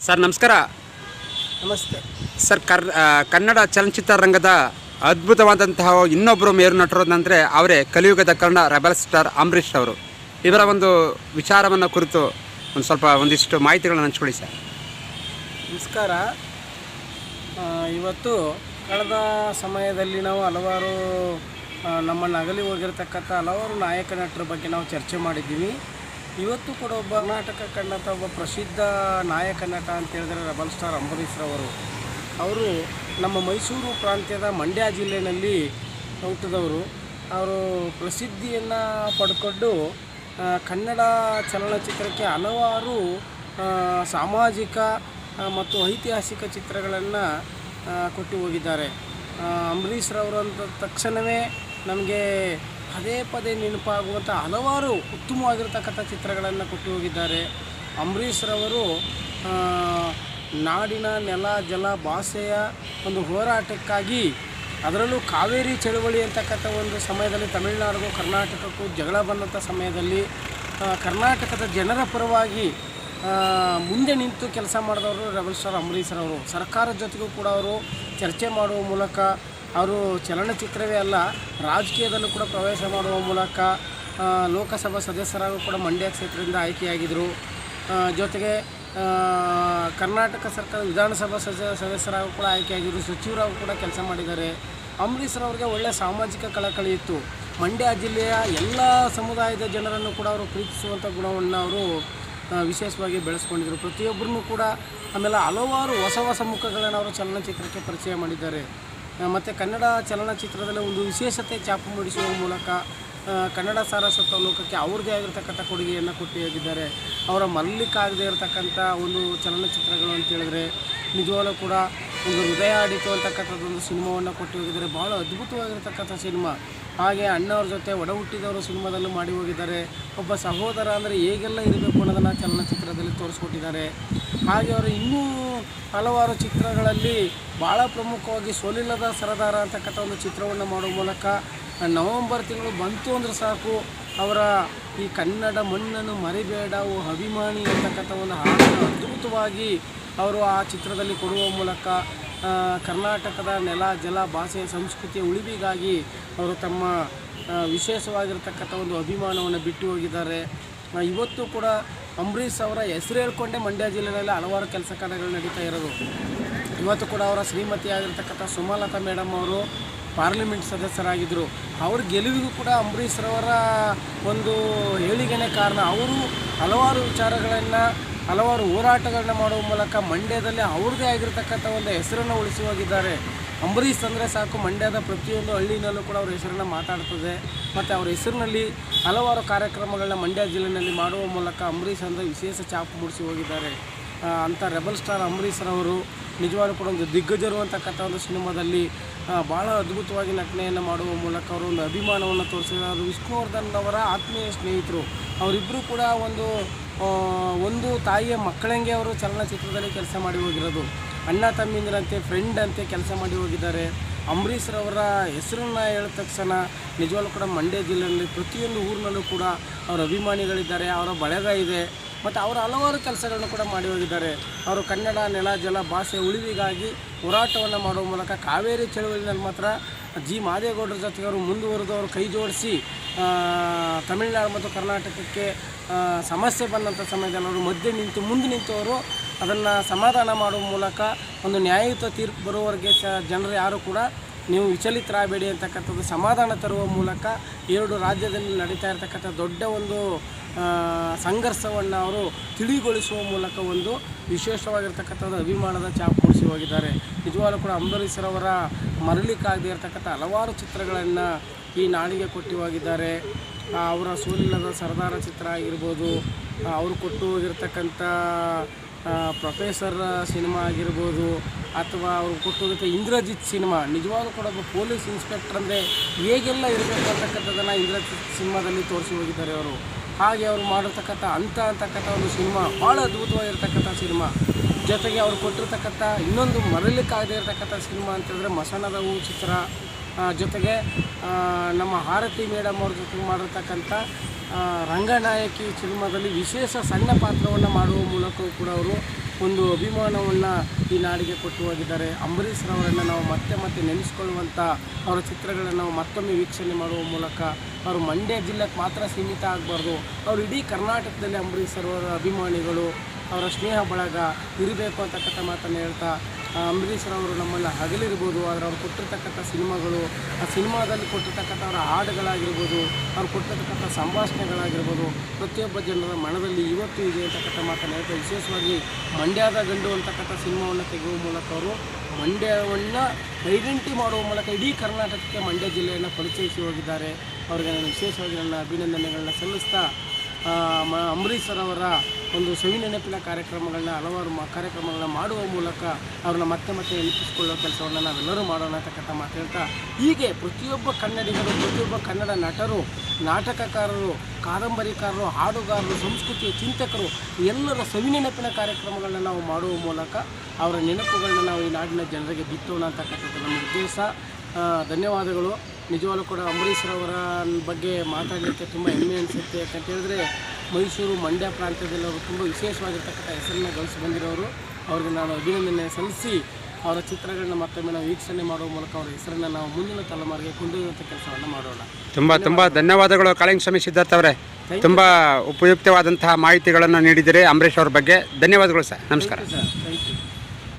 Sir ನಮಸ್ಕಾರ. ನಮಸ್ತೆ sir. Kannada ಚಲನಚಿತ್ರರಂಗದ ಅದ್ಭುತವಾದಂತಹ ಇನ್ನೊಬ್ಬರು ಮೇರು ನಟರು ಅಂದರೆ ಅವರೇ ಕಲಿಯುಗದ ಕನ್ನಡ ರೆಬಲ್ ಸ್ಟಾರ್ ಅಂಬರೀಷ್ ಅವರು. ಇವರ ಒಂದು ವಿಚಾರವನ್ನು ಕುರಿತು ಒಂದಿಷ್ಟು ಮಾಹಿತಿಗಳನ್ನು ಹಂಚ್ಕೊಳ್ಳಿ ಸರ್. ನಮಸ್ಕಾರ. ಇವತ್ತು ಕಳೆದ ಸಮಯದಲ್ಲಿ ನಾವು ಹಲವಾರು ನಮ್ಮನ್ನು ಅಗಲಿ ಹೋಗಿರತಕ್ಕಂಥ ಹಲವಾರು ನಾಯಕ ನಟರ ಬಗ್ಗೆ ನಾವು ಚರ್ಚೆ ಮಾಡಿದ್ದೀವಿ. ಇವತ್ತು ಕೂಡ ಒಬ್ಬ ಕರ್ನಾಟಕ ಕಂಡಂಥ ಒಬ್ಬ ಪ್ರಸಿದ್ಧ ನಾಯಕ ನಟ ಅಂತ ಹೇಳಿದ್ರೆ ರೆಬಲ್ ಸ್ಟಾರ್ ಅಂಬರೀಷ್ ಅವರು ನಮ್ಮ ಮೈಸೂರು ಪ್ರಾಂತ್ಯದ ಮಂಡ್ಯ ಜಿಲ್ಲೆಯಲ್ಲಿ ಹುಟ್ಟಿದವರು. ಅವರು ಪ್ರಸಿದ್ಧಿಯನ್ನು ಪಡ್ಕೊಂಡು ಕನ್ನಡ ಚಲನಚಿತ್ರಕ್ಕೆ ಹಲವಾರು ಸಾಮಾಜಿಕ ಮತ್ತು ಐತಿಹಾಸಿಕ ಚಿತ್ರಗಳನ್ನು ಕೊಟ್ಟು ಹೋಗಿದ್ದಾರೆ. ಅಂಬರೀಷ್ ರವರು ಅಂದ ತಕ್ಷಣವೇ ನಮಗೆ ಪದೇ ಪದೇ ನೆನಪಾಗುವಂಥ ಹಲವಾರು ಉತ್ತಮವಾಗಿರ್ತಕ್ಕಂಥ ಚಿತ್ರಗಳನ್ನು ಕೊಟ್ಟು ಹೋಗಿದ್ದಾರೆ. ಅಂಬರೀಷ್ ರವರು ನಾಡಿನ ನೆಲ ಜಲ ಭಾಷೆಯ ಒಂದು ಹೋರಾಟಕ್ಕಾಗಿ, ಅದರಲ್ಲೂ ಕಾವೇರಿ ಚಳವಳಿ ಅಂತಕ್ಕಂಥ ಒಂದು ಸಮಯದಲ್ಲಿ ತಮಿಳುನಾಡಿಗೂ ಕರ್ನಾಟಕಕ್ಕೂ ಜಗಳ ಬಂದಂಥ ಸಮಯದಲ್ಲಿ ಕರ್ನಾಟಕದ ಜನರ ಪರವಾಗಿ ಮುಂದೆ ನಿಂತು ಕೆಲಸ ಮಾಡಿದವರು ರೆಬಲ್ ಸ್ಟಾರ್ ಅಂಬರೀಷ್ ರವರು. ಸರ್ಕಾರದ ಜೊತೆಗೂ ಕೂಡ ಅವರು ಚರ್ಚೆ ಮಾಡುವ ಮೂಲಕ, ಅವರು ಚಲನಚಿತ್ರವೇ ಅಲ್ಲ ರಾಜಕೀಯದಲ್ಲೂ ಕೂಡ ಪ್ರವೇಶ ಮಾಡುವ ಮೂಲಕ ಲೋಕಸಭಾ ಸದಸ್ಯರಾಗೂ ಕೂಡ ಮಂಡ್ಯ ಕ್ಷೇತ್ರದಿಂದ ಆಯ್ಕೆಯಾಗಿದ್ದರು. ಜೊತೆಗೆ ಕರ್ನಾಟಕ ಸರ್ಕಾರ ವಿಧಾನಸಭಾ ಸದಸ್ಯರಾಗೂ ಕೂಡ ಆಯ್ಕೆಯಾಗಿದ್ದರು. ಸಚಿವರಾಗೂ ಕೂಡ ಕೆಲಸ ಮಾಡಿದ್ದಾರೆ. ಅಂಬರೀಷ್ ರವರಿಗೆ ಒಳ್ಳೆಯ ಸಾಮಾಜಿಕ ಕಳಕಳಿ ಇತ್ತು. ಮಂಡ್ಯ ಜಿಲ್ಲೆಯ ಎಲ್ಲ ಸಮುದಾಯದ ಜನರನ್ನು ಕೂಡ ಅವರು ಪ್ರೀತಿಸುವಂಥ ಗುಣವನ್ನು ಅವರು ವಿಶೇಷವಾಗಿ ಬೆಳೆಸ್ಕೊಂಡಿದ್ದರು. ಪ್ರತಿಯೊಬ್ಬರನ್ನು ಕೂಡ ಆಮೇಲೆ ಹಲವಾರು ಹೊಸ ಮುಖಗಳನ್ನು ಅವರು ಚಲನಚಿತ್ರಕ್ಕೆ ಪರಿಚಯ ಮಾಡಿದ್ದಾರೆ. ಮತ್ತು ಕನ್ನಡ ಚಲನಚಿತ್ರದಲ್ಲಿ ಒಂದು ವಿಶೇಷತೆ ಛಾಪು ಮೂಡಿಸುವ ಮೂಲಕ ಕನ್ನಡ ಸಾರಸ್ವತ ಲೋಕಕ್ಕೆ ಅವ್ರದ್ದೇ ಆಗಿರ್ತಕ್ಕಂಥ ಕೊಡುಗೆಯನ್ನು ಕೊಟ್ಟು ಹೋಗಿದ್ದಾರೆ. ಅವರ ಮರಲಿಕ್ಕಾಗದೇ ಇರತಕ್ಕಂಥ ಒಂದು ಚಲನಚಿತ್ರಗಳು ಅಂತ ಹೇಳಿದ್ರೆ ನಿಜವಾಗ್ಲೂ ಕೂಡ ಒಂದು ಹೃದಯ ಆಡಿತು ಅಂತಕ್ಕಂಥದ್ದೊಂದು ಸಿನಿಮಾವನ್ನು ಕೊಟ್ಟು ಹೋಗಿದ್ದಾರೆ. ಭಾಳ ಅದ್ಭುತವಾಗಿರ್ತಕ್ಕಂಥ ಸಿನಿಮಾ. ಹಾಗೆ ಅಣ್ಣವ್ರ ಜೊತೆ ಒಡ ಹುಟ್ಟಿದವರು ಸಿನಿಮಾದಲ್ಲೂ ಮಾಡಿ ಹೋಗಿದ್ದಾರೆ. ಒಬ್ಬ ಸಹೋದರ ಅಂದರೆ ಹೇಗೆಲ್ಲ ಇರಬೇಕು ಅನ್ನೋದನ್ನು ಚಲನಚಿತ್ರದಲ್ಲಿ ತೋರಿಸ್ಕೊಟ್ಟಿದ್ದಾರೆ. ಹಾಗೆ ಅವರು ಇನ್ನೂ ಹಲವಾರು ಚಿತ್ರಗಳಲ್ಲಿ ಭಾಳ ಪ್ರಮುಖವಾಗಿ ಸೋಲಿಲ್ಲದ ಸರದಾರ ಅಂತಕ್ಕಂಥ ಒಂದು ಚಿತ್ರವನ್ನು ಮಾಡುವ ಮೂಲಕ ನವಂಬರ್ ತಿಂಗಳು ಬಂತು ಅಂದರೆ ಸಾಕು ಅವರ ಈ ಕನ್ನಡ ಮಣ್ಣನ್ನು ಮರಿಬೇಡ ಓ ಅಭಿಮಾನಿ ಅಂತಕ್ಕಂಥ ಒಂದು ಹಾಡನ್ನು ಅದ್ಭುತವಾಗಿ ಅವರು ಆ ಚಿತ್ರದಲ್ಲಿ ಕೊಡುವ ಮೂಲಕ ಕರ್ನಾಟಕದ ನೆಲ ಜಲ ಭಾಷೆ ಸಂಸ್ಕೃತಿಯ ಉಳಿವಿಗಾಗಿ ಅವರು ತಮ್ಮ ವಿಶೇಷವಾಗಿರ್ತಕ್ಕಂಥ ಒಂದು ಅಭಿಮಾನವನ್ನು ಬಿಟ್ಟು ಹೋಗಿದ್ದಾರೆ. ಇವತ್ತು ಕೂಡ ಅಂಬರೀಷ್ ಅವರ ಹೆಸರು ಹೇಳ್ಕೊಂಡೇ ಮಂಡ್ಯ ಜಿಲ್ಲೆಯಲ್ಲಿ ಹಲವಾರು ಕೆಲಸ ಕಾರ್ಯಗಳು ನಡೀತಾ ಇರೋದು. ಇವತ್ತು ಕೂಡ ಅವರ ಶ್ರೀಮತಿಯಾಗಿರ್ತಕ್ಕಂಥ ಸುಮಲತಾ ಮೇಡಮ್ ಅವರು ಪಾರ್ಲಿಮೆಂಟ್ ಸದಸ್ಯರಾಗಿದ್ದರು. ಅವ್ರ ಗೆಲುವಿಗೂ ಕೂಡ ಅಂಬರೀಷ್ ರವರ ಒಂದು ಏಳಿಗೆನೇ ಕಾರಣ. ಅವರು ಹಲವಾರು ವಿಚಾರಗಳನ್ನು ಹಲವಾರು ಹೋರಾಟಗಳನ್ನ ಮಾಡುವ ಮೂಲಕ ಮಂಡ್ಯದಲ್ಲಿ ಅವ್ರದ್ದೇ ಆಗಿರ್ತಕ್ಕಂಥ ಒಂದು ಹೆಸರನ್ನು ಉಳಿಸಿ ಹೋಗಿದ್ದಾರೆ. ಅಂಬರೀಷ್ ಅಂದರೆ ಸಾಕು ಮಂಡ್ಯದ ಪ್ರತಿಯೊಂದು ಹಳ್ಳಿನಲ್ಲೂ ಕೂಡ ಅವ್ರ ಹೆಸರನ್ನು ಮಾತಾಡ್ತದೆ. ಮತ್ತು ಅವ್ರ ಹೆಸರಿನಲ್ಲಿ ಹಲವಾರು ಕಾರ್ಯಕ್ರಮಗಳನ್ನ ಮಂಡ್ಯ ಜಿಲ್ಲೆಯಲ್ಲಿ ಮಾಡುವ ಮೂಲಕ ಅಂಬರೀಷ್ ಅಂದರೆ ವಿಶೇಷ ಛಾಪು ಮೂಡಿಸಿ ಹೋಗಿದ್ದಾರೆ. ಅಂಥ ರೆಬಲ್ ಸ್ಟಾರ್ ಅಂಬರೀಷ್ ರವರು ನಿಜವಾಗ್ಲೂ ಕೂಡ ಒಂದು ದಿಗ್ಗಜರು ಅಂತಕ್ಕಂಥ ಒಂದು ಸಿನಿಮಾದಲ್ಲಿ ಭಾಳ ಅದ್ಭುತವಾಗಿ ನಟನೆಯನ್ನು ಮಾಡುವ ಮೂಲಕ ಅವರು ಒಂದು ಅಭಿಮಾನವನ್ನು ತೋರಿಸಿದ್ದಾರೆ. ವಿಷ್ಣುವರ್ಧನ್ ಅವರ ಆತ್ಮೀಯ ಸ್ನೇಹಿತರು ಅವರಿಬ್ಬರು ಕೂಡ ಒಂದು ತಾಯಿಯ ಮಕ್ಕಳಂಗೆ ಅವರು ಚಲನಚಿತ್ರದಲ್ಲಿ ಕೆಲಸ ಮಾಡಿ ಹೋಗಿರೋದು. ಅಣ್ಣ ತಮ್ಮಿಂದ್ರಂತೆ ಫ್ರೆಂಡ್ ಅಂತೆ ಕೆಲಸ ಮಾಡಿ ಹೋಗಿದ್ದಾರೆ. ಅಂಬರೀಷ್ ರವರ ಹೆಸರನ್ನು ಹೇಳಿದ ತಕ್ಷಣ ನಿಜವಾಗ್ಲೂ ಕೂಡ ಮಂಡ್ಯ ಜಿಲ್ಲೆಯಲ್ಲಿ ಪ್ರತಿಯೊಂದು ಊರಿನಲ್ಲೂ ಕೂಡ ಅವರ ಅಭಿಮಾನಿಗಳಿದ್ದಾರೆ, ಅವರ ಬಳಗ ಇದೆ. ಮತ್ತು ಅವರು ಹಲವಾರು ಕೆಲಸಗಳನ್ನು ಕೂಡ ಮಾಡಿ ಹೋಗಿದ್ದಾರೆ. ಅವರು ಕನ್ನಡ ನೆಲ ಜಲ ಭಾಷೆ ಉಳಿವಿಗಾಗಿ ಹೋರಾಟವನ್ನು ಮಾಡುವ ಮೂಲಕ ಕಾವೇರಿ ಚಳವಳಿಯಲ್ಲಿ ಮಾತ್ರ ಜಿ ಮಾದೇಗೌಡರ ಜೊತೆಗೆ ಅವರು ಮುಂದುವರೆದು ಅವರು ಕೈ ಜೋಡಿಸಿ ತಮಿಳುನಾಡು ಮತ್ತು ಕರ್ನಾಟಕಕ್ಕೆ ಸಮಸ್ಯೆ ಬಂದಂಥ ಸಮಯದಲ್ಲಿ ಅವರು ಮುಂದೆ ನಿಂತು ಅವರು ಅದನ್ನು ಸಮಾಧಾನ ಮಾಡುವ ಮೂಲಕ ಒಂದು ನ್ಯಾಯಯುತ ತೀರ್ಪು ಬರುವವರೆಗೆ ಜನರು ಯಾರು ಕೂಡ ನೀವು ವಿಚಲಿತರಾಗಬೇಡಿ ಅಂತಕ್ಕಂಥದ್ದು ಸಮಾಧಾನ ತರುವ ಮೂಲಕ ಎರಡು ರಾಜ್ಯದಲ್ಲಿ ನಡೀತಾ ಇರತಕ್ಕಂಥ ದೊಡ್ಡ ಒಂದು ಸಂಘರ್ಷವನ್ನು ಅವರು ತಿಳಿಗೊಳಿಸುವ ಮೂಲಕ ಒಂದು ವಿಶೇಷವಾಗಿರ್ತಕ್ಕಂಥದ್ದು ಅಭಿಮಾನದ ಛಾಪು ಮೂಡಿಸಿ ಹೋಗಿದ್ದಾರೆ. ನಿಜವಾಗ್ಲೂ ಕೂಡ ಅಂಬರೀಷ್ ರವರ ಮರಲಿಕ್ಕಾಗದೇ ಇರತಕ್ಕಂಥ ಹಲವಾರು ಚಿತ್ರಗಳನ್ನು ಈ ನಾಡಿಗೆ ಕೊಟ್ಟು ಹೋಗಿದ್ದಾರೆ. ಅವರ ಸೋಲಿಲ್ಲದ ಸರದಾರ ಚಿತ್ರ ಆಗಿರ್ಬೋದು, ಅವರು ಕೊಟ್ಟು ಹೋಗಿರ್ತಕ್ಕಂಥ ಪ್ರೊಫೆಸರ್ ಸಿನಿಮಾ ಆಗಿರ್ಬೋದು, ಅಥವಾ ಅವರು ಕೊಟ್ಟು ಹೋಗಿದ್ದ ಇಂದ್ರಜಿತ್ ಸಿನಿಮಾ. ನಿಜವಾಗ್ಲೂ ಕೂಡ ಒಬ್ಬ ಪೊಲೀಸ್ ಇನ್ಸ್ಪೆಕ್ಟರ್ ಅಂದರೆ ಹೇಗೆಲ್ಲ ಇರಬೇಕು ಅಂತಕ್ಕಂಥದ್ದನ್ನು ಇಂದ್ರಜಿತ್ ಸಿನಿಮಾದಲ್ಲಿ ತೋರಿಸಿ ಹೋಗಿದ್ದಾರೆ ಅವರು. ಹಾಗೆ ಅವರು ಮಾಡಿರ್ತಕ್ಕಂಥ ಅಂತಕ್ಕಂಥ ಒಂದು ಸಿನಿಮಾ ಭಾಳ ಅದ್ಭುತವಾಗಿರ್ತಕ್ಕಂಥ ಸಿನಿಮಾ. ಜೊತೆಗೆ ಅವರು ಕೊಟ್ಟಿರ್ತಕ್ಕಂಥ ಇನ್ನೊಂದು ಮರಲಿಕ್ಕಾಗದೇ ಇರತಕ್ಕಂಥ ಸಿನಿಮಾ ಅಂತಂದರೆ ಮಸಣದ ಹೂ ಚಿತ್ರ. ಜೊತೆಗೆ ನಮ್ಮ ಆರತಿ ಮೇಡಮ್ ಅವ್ರ ಜೊತೆ ಮಾಡಿರ್ತಕ್ಕಂಥ ರಂಗನಾಯಕಿ ಸಿನಿಮಾದಲ್ಲಿ ವಿಶೇಷ ಸಣ್ಣ ಪಾತ್ರವನ್ನು ಮಾಡುವ ಮೂಲಕವೂ ಕೂಡ ಅವರು ಒಂದು ಅಭಿಮಾನವನ್ನು ಈ ನಾಡಿಗೆ ಕೊಟ್ಟು ಹೋಗಿದ್ದಾರೆ. ಅಂಬರೀಷ್ರವರನ್ನು ನಾವು ಮತ್ತೆ ಮತ್ತೆ ನೆನೆಸ್ಕೊಳ್ಳುವಂಥ ಅವರ ಚಿತ್ರಗಳನ್ನು ನಾವು ಮತ್ತೊಮ್ಮೆ ವೀಕ್ಷಣೆ ಮಾಡುವ ಮೂಲಕ ಅವರು ಮಂಡ್ಯ ಜಿಲ್ಲೆಗೆ ಮಾತ್ರ ಸೀಮಿತ ಆಗಬಾರ್ದು, ಅವರು ಇಡೀ ಕರ್ನಾಟಕದಲ್ಲಿ ಅಂಬರೀಷ್ರವರ ಅಭಿಮಾನಿಗಳು ಅವರ ಸ್ನೇಹ ಬಳಗ ಇರಬೇಕು ಅಂತಕ್ಕಂಥ ಮಾತನ್ನು ಹೇಳ್ತಾ, ಅಂಬರೀಷ್ರವರು ನಮ್ಮನ್ನು ಹಗಲಿರ್ಬೋದು, ಆದರೆ ಅವ್ರು ಕೊಟ್ಟಿರ್ತಕ್ಕಂಥ ಸಿನಿಮಾಗಳು, ಆ ಸಿನಿಮಾದಲ್ಲಿ ಕೊಟ್ಟಿರ್ತಕ್ಕಂಥ ಅವರ ಹಾಡುಗಳಾಗಿರ್ಬೋದು, ಅವ್ರು ಕೊಟ್ಟಿರ್ತಕ್ಕಂಥ ಸಂಭಾಷಣೆಗಳಾಗಿರ್ಬೋದು ಪ್ರತಿಯೊಬ್ಬ ಜನರ ಮನದಲ್ಲಿ ಇವತ್ತು ಇದೆ ಅಂತಕ್ಕಂಥ ಮಾತನ್ನು ಹೇಳ್ತಾ, ವಿಶೇಷವಾಗಿ ಮಂಡ್ಯದ ಗಂಡು ಅಂತಕ್ಕಂಥ ಸಿನಿಮಾವನ್ನು ತೆಗೆಯುವ ಮೂಲಕ ಅವರು ಮಂಡ್ಯವನ್ನು ಐಡೆಂಟಿ ಮಾಡುವ ಮೂಲಕ ಇಡೀ ಕರ್ನಾಟಕಕ್ಕೆ ಮಂಡ್ಯ ಜಿಲ್ಲೆಯನ್ನು ಪರಿಚಯಿಸಿ ಹೋಗಿದ್ದಾರೆ. ಅವರಿಗೆ ನಾನು ವಿಶೇಷವಾಗಿ ನನ್ನ ಅಭಿನಂದನೆಗಳನ್ನ ಸಲ್ಲಿಸ್ತಾ, ಅಂಬರೀಷ್ರವರ ಒಂದು ಸವಿನೆನಪಿನ ಕಾರ್ಯಕ್ರಮಗಳನ್ನ ಹಲವಾರು ಕಾರ್ಯಕ್ರಮಗಳನ್ನ ಮಾಡುವ ಮೂಲಕ ಅವ್ರನ್ನ ಮತ್ತೆ ಮತ್ತೆ ನೆನಪಿಸಿಕೊಳ್ಳುವ ಕೆಲಸವನ್ನು ನಾವೆಲ್ಲರೂ ಮಾಡೋಣ ಅಂತಕ್ಕಂಥ ಮಾತು ಹೇಳ್ತಾ, ಹೀಗೆ ಪ್ರತಿಯೊಬ್ಬ ಕನ್ನಡಿಗರು, ಪ್ರತಿಯೊಬ್ಬ ಕನ್ನಡ ನಟರು, ನಾಟಕಕಾರರು, ಕಾದಂಬರಿಕಾರರು, ಹಾಡುಗಾರರು, ಸಂಸ್ಕೃತಿಯ ಚಿಂತಕರು ಎಲ್ಲರ ಸವಿನೆನಪಿನ ಕಾರ್ಯಕ್ರಮಗಳನ್ನ ನಾವು ಮಾಡುವ ಮೂಲಕ ಅವರ ನೆನಪುಗಳನ್ನ ನಾವು ಈ ನಾಡಿನ ಜನರಿಗೆ ಬಿತ್ತೋಣ ಅಂತಕ್ಕಂಥದ್ದು ನಮ್ಮ ಉದ್ದೇಶ. ಧನ್ಯವಾದಗಳು. ನಿಜವಾಗ್ಲೂ ಕೂಡ ಅಂಬರೀಷ್ರವರ ಬಗ್ಗೆ ಮಾತಾಡಲಿಕ್ಕೆ ತುಂಬ ಹೆಮ್ಮೆ ಅನಿಸುತ್ತೆ. ಯಾಕಂತ ಹೇಳಿದ್ರೆ ಮೈಸೂರು, ಮಂಡ್ಯ ಪ್ರಾಂತ್ಯದಲ್ಲಿ ಅವರು ತುಂಬ ವಿಶೇಷವಾಗಿರ್ತಕ್ಕಂಥ ಹೆಸರನ್ನು ಗಳಿಸಿ ಬಂದಿರೋರು. ಅವ್ರಿಗೆ ನಾನು ಅಭಿನಂದನೆ ಸಲ್ಲಿಸಿ ಅವರ ಚಿತ್ರಗಳನ್ನ ಮತ್ತೊಮ್ಮೆ ನಾವು ವೀಕ್ಷಣೆ ಮಾಡುವ ಮೂಲಕ ಅವರ ಹೆಸರನ್ನು ನಾವು ಮುಂದಿನ ತಲೆಮಾರಿಗೆ ಕೊಂಡೊಯ್ಯುವಂಥ ಕೆಲಸವನ್ನು ಮಾಡೋಣ. ತುಂಬ ಧನ್ಯವಾದಗಳು ಕಾಳಿಂಗಸ್ವಾಮಿ ಸಿದ್ಧಾರ್ಥ ಅವರೇ. ತುಂಬ ಉಪಯುಕ್ತವಾದಂತಹ ಮಾಹಿತಿಗಳನ್ನು ನೀಡಿದ್ದೀರಿ ಅಂಬರೀಷ್ ಅವ್ರ ಬಗ್ಗೆ. ಧನ್ಯವಾದಗಳು ಸರ್. ನಮಸ್ಕಾರ. Sir, thank you.